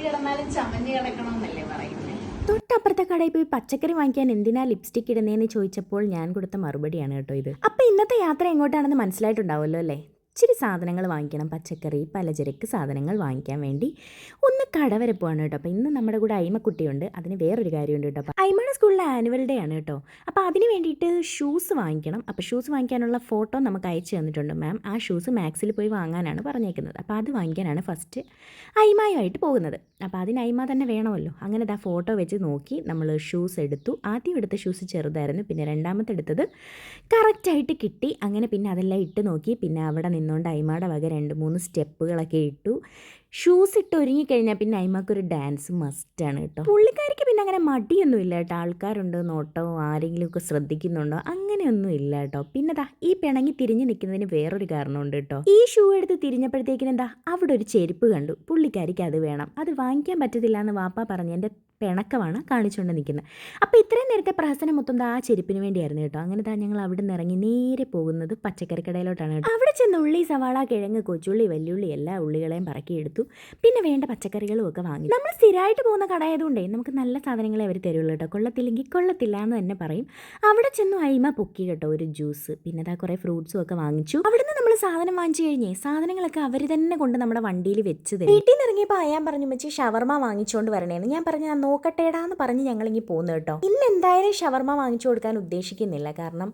കിടന്നാലും ചമഞ്ഞ് കിടക്കണമെന്നല്ലേ പറയുന്നത്. തൊട്ടപ്പുറത്തെ കടയിൽ പോയി പച്ചക്കറി വാങ്ങിക്കാൻ എന്തിനാ ലിപ്സ്റ്റിക് ഇടുന്നതെന്ന് ചോദിച്ചപ്പോൾ ഞാൻ കൊടുത്ത മറുപടിയാണ് കേട്ടോ ഇത്. അപ്പോൾ ഇന്നത്തെ യാത്ര എങ്ങോട്ടാണെന്ന് മനസ്സിലായിട്ടുണ്ടാവുമല്ലോ അല്ലേ? ഇച്ചിരി സാധനങ്ങൾ വാങ്ങിക്കണം, പച്ചക്കറി പലചരക്ക് സാധനങ്ങൾ വാങ്ങിക്കാൻ വേണ്ടി ഒന്ന് കട വരെ പോവാണ് കേട്ടോ. അപ്പോൾ ഇന്ന് നമ്മുടെ കൂടെ അയിമക്കുട്ടിയുണ്ട്. അതിന് വേറൊരു കാര്യമുണ്ട് കേട്ടോ. അപ്പോൾ അയിമയുടെ സ്കൂളിലെ ആനുവൽ ഡേ ആണ് കേട്ടോ. അപ്പോൾ അതിന് വേണ്ടിയിട്ട് ഷൂസ് വാങ്ങിക്കണം. അപ്പോൾ ഷൂസ് വാങ്ങിക്കാനുള്ള ഫോട്ടോ നമുക്ക് അയച്ചു തന്നിട്ടുണ്ട് മാം. ആ ഷൂസ് മാക്സിൽ പോയി വാങ്ങാനാണ് പറഞ്ഞേക്കുന്നത്. അപ്പോൾ അത് വാങ്ങിക്കാനാണ് ഫസ്റ്റ് അയിമയുമായിട്ട് പോകുന്നത്. അപ്പോൾ അതിന് അയിമ തന്നെ വേണമല്ലോ. അങ്ങനെ ആ ഫോട്ടോ വെച്ച് നോക്കി നമ്മൾ ഷൂസ് എടുത്തു. ആദ്യം എടുത്ത ഷൂസ് ചെറുതായിരുന്നു, പിന്നെ രണ്ടാമത്തെ എടുത്തത് കറക്റ്റായിട്ട് കിട്ടി. അങ്ങനെ പിന്നെ അതെല്ലാം ഇട്ട് നോക്കി. പിന്നെ അവിടെ നിന്നുകൊണ്ട് അയിമയുടെ വക 2-3 സ്റ്റെപ്പുകളൊക്കെ ഇട്ടു. ഷൂസ് ഇട്ട് ഒരുങ്ങിക്കഴിഞ്ഞാൽ പിന്നെ അയിമക്കൊരു ഡാൻസ് മസ്റ്റാണ് കേട്ടോ. പുള്ളിക്കാരിക്ക് പിന്നെ അങ്ങനെ മടിയൊന്നും ഇല്ല കേട്ടോ. ആൾക്കാരുണ്ട് നോട്ടോ, ആരെങ്കിലുമൊക്കെ ശ്രദ്ധിക്കുന്നുണ്ടോ, അങ്ങനെയൊന്നും ഇല്ല കേട്ടോ. പിന്നെ ഈ പിണങ്ങി തിരിഞ്ഞ് നിൽക്കുന്നതിന് വേറൊരു കാരണമുണ്ട് കേട്ടോ. ഈ ഷൂ എടുത്ത് തിരിഞ്ഞപ്പോഴത്തേക്കിനും അവിടെ ഒരു ചെരുപ്പ് കണ്ടു. പുള്ളിക്കാരിക്ക് അത് വേണം. അത് വാങ്ങിക്കാൻ പറ്റത്തില്ല എന്ന് വാപ്പ പറഞ്ഞ് എൻ്റെ പിണക്കമാണ് കാണിച്ചുകൊണ്ട് നിൽക്കുന്നത്. അപ്പോൾ ഇത്രയും നേരത്തെ പ്രഹസനം മൊത്തം ആ ചെരുപ്പിന് വേണ്ടിയായിരുന്നു കേട്ടോ. അങ്ങനെ ഞങ്ങൾ അവിടെ നിന്ന് ഇറങ്ങി നേരെ പോകുന്നത് പച്ചക്കറി കടയിലോട്ടാണ് കേട്ടോ. അവിടെ ചെന്ന് ഉള്ളി, സവാള, കിഴങ്ങ്, കൊച്ചുള്ളി, വല്യുള്ളി എല്ലാ ഉള്ളികളെയും പറക്കിയെടുത്തു. പിന്നെ വേണ്ട പച്ചക്കറികളും ഒക്കെ വാങ്ങി. നമ്മൾ സ്ഥിരമായിട്ട് പോകുന്ന കടയായതുകൊണ്ടേ നമുക്ക് നല്ല സാധനങ്ങളെ അവർ തരുള്ളൂ കേട്ടോ. കൊള്ളത്തില്ലെങ്കിൽ കൊള്ളത്തില്ല എന്ന് തന്നെ പറയും. അവിടെ ചെന്നു അയിമ പൊക്കി കേട്ടോ ഒരു ജ്യൂസ്. പിന്നെ കുറേ ഫ്രൂട്ട്സും ഒക്കെ വാങ്ങിച്ചു. അവിടുന്ന് നമ്മൾ സാധനം വാങ്ങിച്ചു കഴിഞ്ഞേ സാധനങ്ങളൊക്കെ അവർ തന്നെ കൊണ്ട് നമ്മുടെ വണ്ടിയിൽ വെച്ച് തരും. വീട്ടിൽ നിന്ന് ഇറങ്ങിയപ്പോൾ അയാൻ പറഞ്ഞു വെച്ച് ഷവർമ വാങ്ങിച്ചുകൊണ്ട് വരണേന്ന്. ഞാൻ പറഞ്ഞു നോക്കട്ടേടാന്ന് പറഞ്ഞ് ഞങ്ങളിങ്ങി പോകുന്നു കേട്ടോ. ഇന്ന് എന്തായാലും ഷവർമ വാങ്ങിച്ചു കൊടുക്കാൻ ഉദ്ദേശിക്കുന്നില്ല. കാരണം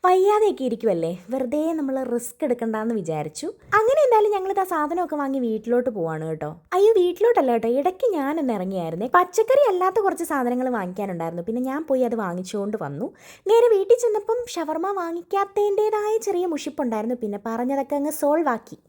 വയ്യാതെയൊക്കെ ഇരിക്കുമല്ലേ, വെറുതെ നമ്മൾ റിസ്ക് എടുക്കണ്ടെന്ന് വിചാരിച്ചു. അങ്ങനെ എന്തായാലും ഞങ്ങൾ ആ സാധനമൊക്കെ വാങ്ങി വീട്ടിലോട്ട് പോവാണ് കേട്ടോ. അയ്യോ വീട്ടിലോട്ടല്ല കേട്ടോ, ഇടയ്ക്ക് ഞാനൊന്ന് ഇറങ്ങിയായിരുന്നേ. പച്ചക്കറി അല്ലാത്ത കുറച്ച് സാധനങ്ങൾ വാങ്ങിക്കാനുണ്ടായിരുന്നു. പിന്നെ ഞാൻ പോയി അത് വാങ്ങിച്ചുകൊണ്ട് വന്നു. നേരെ വീട്ടിൽ ചെന്നപ്പം ഷവർമ വാങ്ങിക്കാത്തതിൻ്റെതായ ചെറിയ മുഷിപ്പുണ്ടായിരുന്നു. പിന്നെ പറഞ്ഞതൊക്കെ അങ്ങ് സോൾവ് ആക്കി.